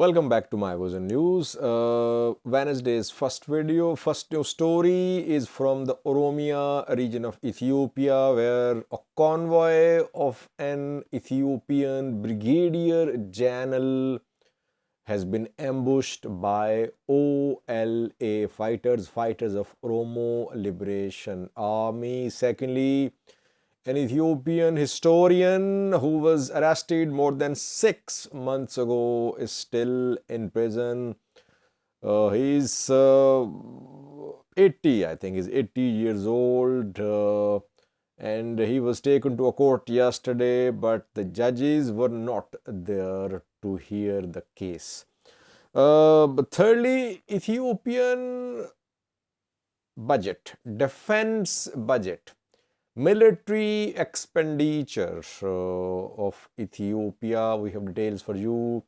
Welcome back to my Vision News. Wednesday's first news story is from the Oromia region of Ethiopia, where a convoy of an Ethiopian Brigadier General has been ambushed by OLA fighters of Oromo Liberation Army. Secondly, an Ethiopian historian who was arrested more than 6 months ago is still in prison. He's 80, I think he's 80 years old, and he was taken to a court yesterday, but the judges were not there to hear the case. But thirdly, Ethiopian budget, defense budget, military expenditure of Ethiopia. We have details for you.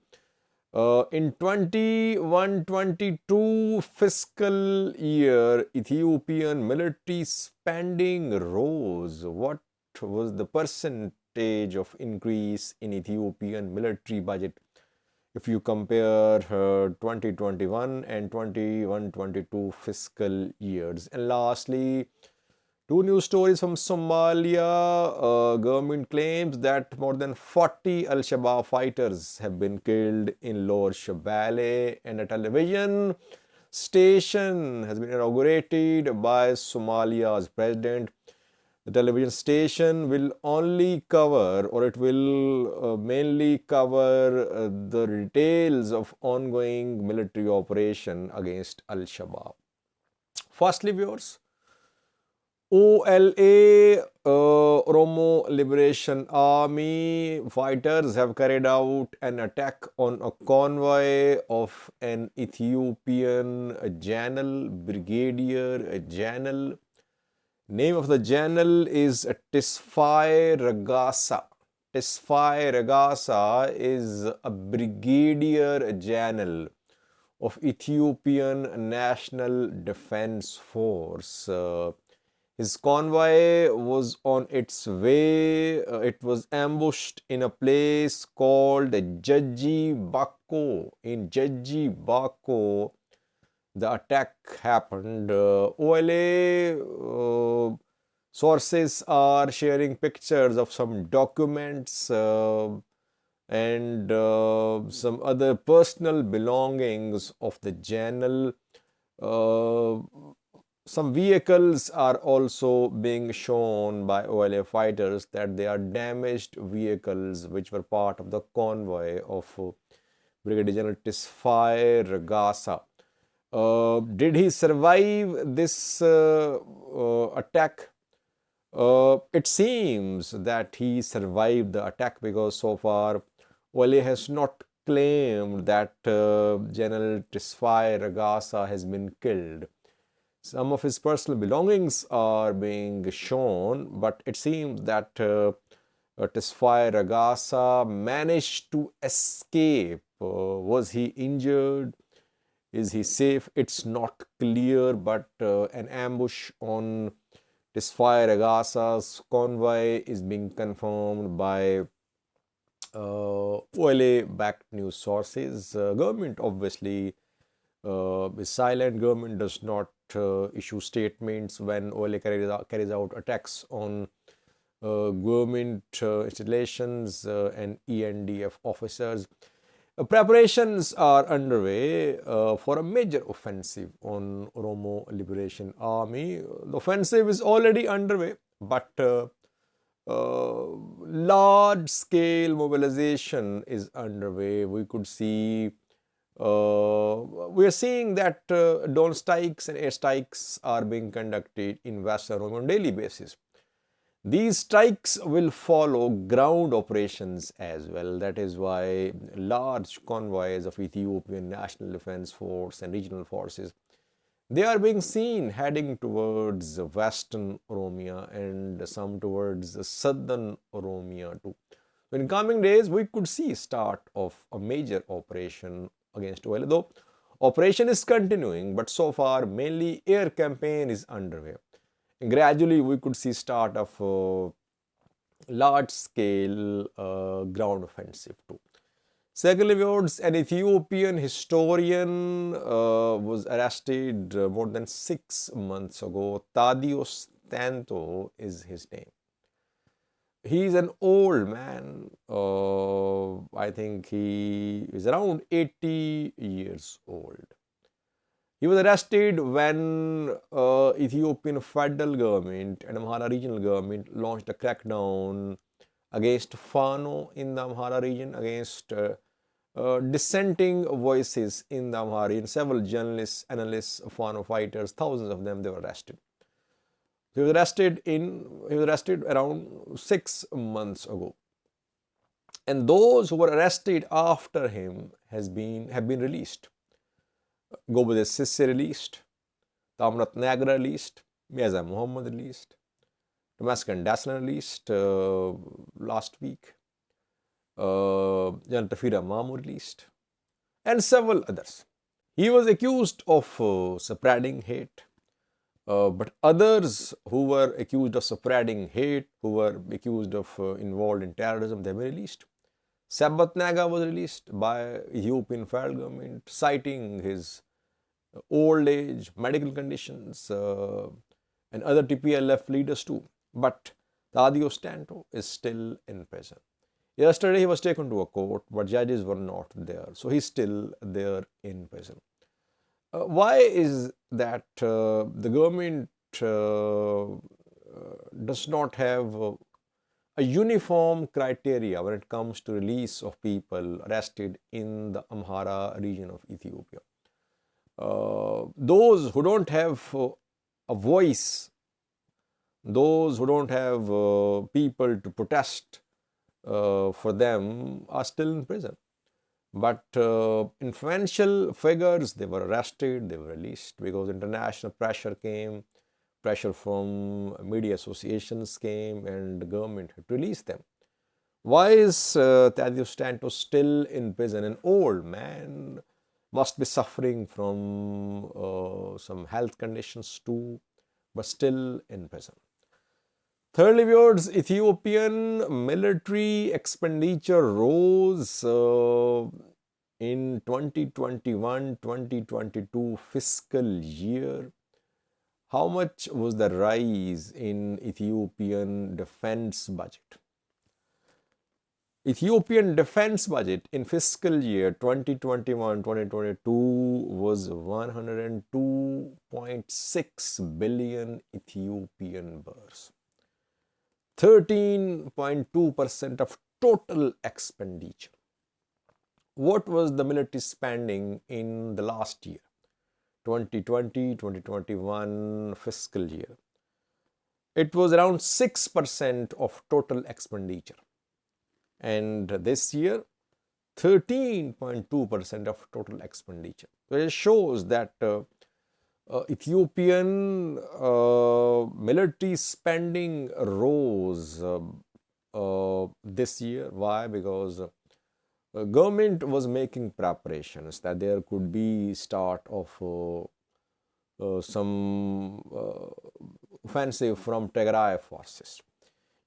In 21-22 fiscal year, Ethiopian military spending rose. What was the percentage of increase in Ethiopian military budget if you compare 2021 and 21-22 fiscal years? And lastly, two news stories from Somalia. Government claims that more than 40 Al-Shabaab fighters have been killed in Lower Shabelle, and a television station has been inaugurated by Somalia's president. The television station will only cover, or it will mainly cover the details of ongoing military operation against Al-Shabaab. Firstly, viewers, OLA, Oromo Liberation Army fighters have carried out an attack on a convoy of an Ethiopian general, Brigadier General. Name of the general is Tesfaye Ragasa. Tesfaye Ragasa is a Brigadier General of Ethiopian National Defense Force. His convoy was on its way. It was ambushed in a place called Jaji Bako. In Jaji Bako, the attack happened. OLA sources are sharing pictures of some documents and some other personal belongings of the general. Some vehicles are also being shown by OLA fighters, that they are damaged vehicles which were part of the convoy of Brigadier General Tesfaye Ragasa. Did he survive this attack? It seems that he survived the attack, because so far OLA has not claimed that General Tesfaye Ragasa has been killed. Some of his personal belongings are being shown, but it seems that Tesfaye Ragasa managed to escape. Was he injured? Is he safe? It's not clear, but an ambush on Tesfaye Ragasa's convoy is being confirmed by OLA-backed news sources. Government obviously is silent. Government does not issue statements when OLA carries out attacks on government installations and ENDF officers. Preparations are underway for a major offensive on Oromo Liberation Army. The offensive is already underway, but large-scale mobilization is underway. We could see we are seeing that drone strikes and airstrikes are being conducted in Western Oromo on a daily basis. These strikes will follow ground operations as well. That is why large convoys of Ethiopian National Defense Force and regional forces, they are being seen heading towards Western Oromia and some towards Southern Oromia too. In coming days, we could see start of a major operation against OLA, though operation is continuing, but so far mainly air campaign is underway. And gradually we could see start of large scale ground offensive too. Secondly, viewers, an Ethiopian historian was arrested more than 6 months ago. Tadios Tantu is his name. He is an old man. I think he is around 80 years old. He was arrested when Ethiopian federal government and Amhara regional government launched a crackdown against Fano in the Amhara region, against dissenting voices in the Amhara region. Several journalists, analysts, Fano fighters, thousands of them, they were arrested. He was arrested around 6 months ago. And those who were arrested after him have been released. Gobade Sisse released, Tamrat Nagra released, Mirza Muhammad released, Damascus Daslan released last week, Jan Tafira Mamu released, and several others. He was accused of spreading hate, but others who were accused of spreading hate, who were accused of involved in terrorism, they were released. Sabbat Naga was released by Ethiopian federal government, citing his old age, medical conditions, and other TPLF leaders too. But Tadios Tantu is still in prison. Yesterday he was taken to a court, but judges were not there. So he's still there in prison. Why is that the government does not have a uniform criteria when it comes to release of people arrested in the Amhara region of Ethiopia? Those who don't have a voice, those who don't have people to protest for them are still in prison. But influential figures, they were arrested, they were released because international pressure came, pressure from media associations came, and the government had to release them. Why is Tadios Tantu still in prison? An old man, must be suffering from some health conditions too, but still in prison. Thirdly, viewers, Ethiopian military expenditure rose in 2021-2022 fiscal year. How much was the rise in Ethiopian defense budget? Ethiopian defense budget in fiscal year 2021-2022 was 102.6 billion Ethiopian birrs. 13.2% of total expenditure. What was the military spending in the last year, 2020-2021 fiscal year? It was around 6% of total expenditure. And this year, 13.2% of total expenditure. So it shows that Ethiopian military spending rose this year. Why? Because government was making preparations that there could be start of some offensive from Tigray forces.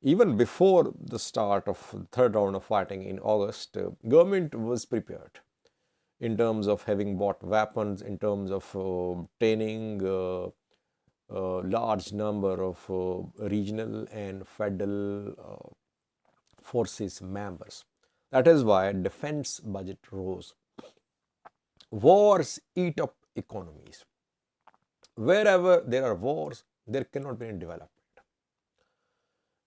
Even before the start of the third round of fighting in August, government was prepared in terms of having bought weapons, in terms of training large number of regional and federal forces members. That is why defense budget rose. Wars eat up economies. Wherever there are wars, there cannot be any development.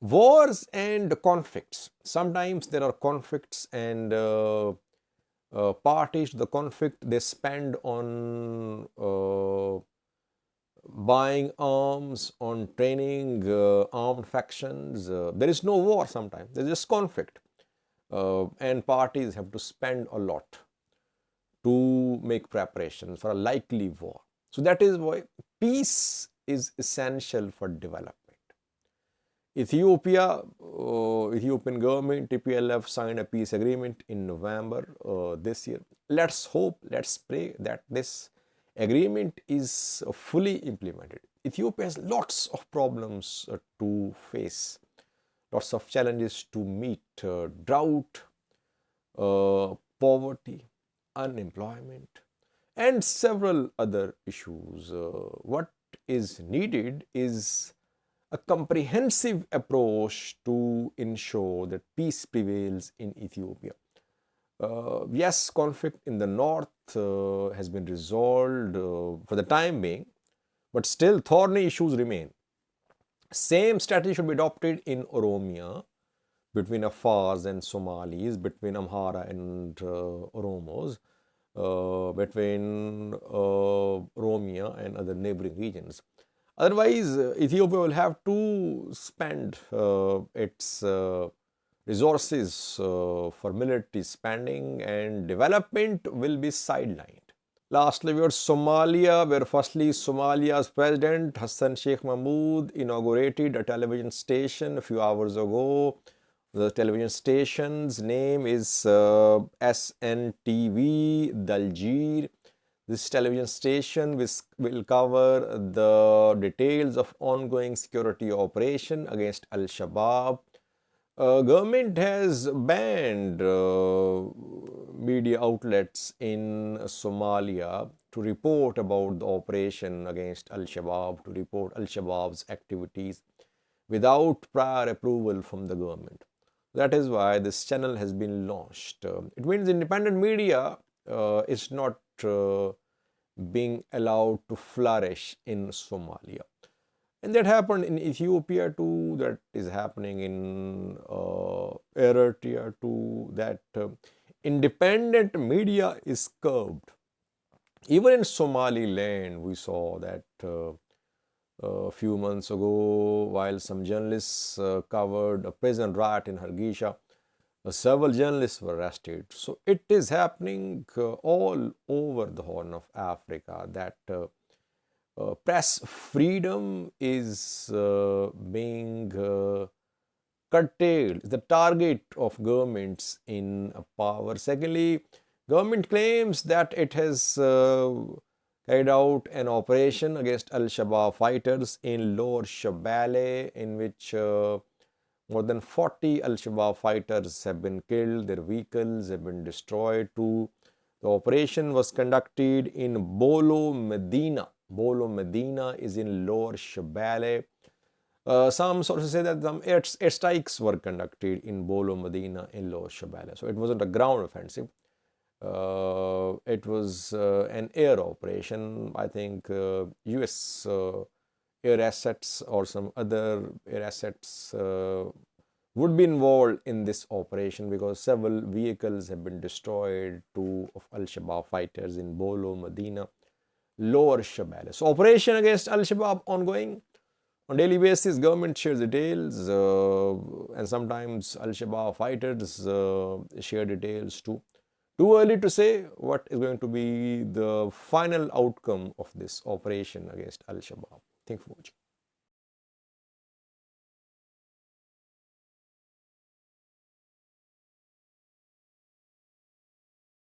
Wars and conflicts. Sometimes there are conflicts and parties to the conflict, they spend on buying arms, on training armed factions. There is no war sometimes, there is just conflict. And parties have to spend a lot to make preparations for a likely war. So that is why peace is essential for development. Ethiopian government, TPLF signed a peace agreement in November this year. Let's hope, let's pray that this agreement is fully implemented. Ethiopia has lots of problems to face, lots of challenges to meet, drought, poverty, unemployment, and several other issues. What is needed is a comprehensive approach to ensure that peace prevails in Ethiopia. Yes, conflict in the north has been resolved for the time being, but still thorny issues remain. Same strategy should be adopted in Oromia between Afars and Somalis, between Amhara and Oromos, between Oromia and other neighboring regions. Otherwise, Ethiopia will have to spend its resources for military spending, and development will be sidelined. Lastly, we have Somalia, where firstly Somalia's president Hassan Sheikh Mahmoud inaugurated a television station a few hours ago. The television station's name is SNTV Daljir. This television station will cover the details of ongoing security operation against Al-Shabaab. Government has banned media outlets in Somalia to report about the operation against Al-Shabaab, to report Al-Shabaab's activities without prior approval from the government. That is why this channel has been launched. It means independent media is not being allowed to flourish in Somalia. And that happened in Ethiopia too, that is happening in Eritrea too, that independent media is curbed. Even in Somaliland, we saw that a few months ago, while some journalists covered a prison riot in Hargeisa, several journalists were arrested. So it is happening all over the Horn of Africa that press freedom is being curtailed, the target of governments in power. Secondly, government claims that it has carried out an operation against Al-Shabaab fighters in Lower Shabelle, in which more than 40 Al-Shabaab fighters have been killed, their vehicles have been destroyed too. The operation was conducted in Bolo Medina. Bolo Medina is in Lower Shabelle. Some sources say that some airstrikes were conducted in Bolo Medina in Lower Shabelle. So it wasn't a ground offensive. It was an air operation. I think US air assets or some other air assets would be involved in this operation, because several vehicles have been destroyed, two of Al-Shabaab fighters in Bolo Medina, Lower Shabelle. So operation against Al-Shabaab ongoing. On daily basis, government shares details and sometimes Al-Shabaab fighters share details too. Too early to say what is going to be the final outcome of this operation against Al-Shabaab. Thank you for watching.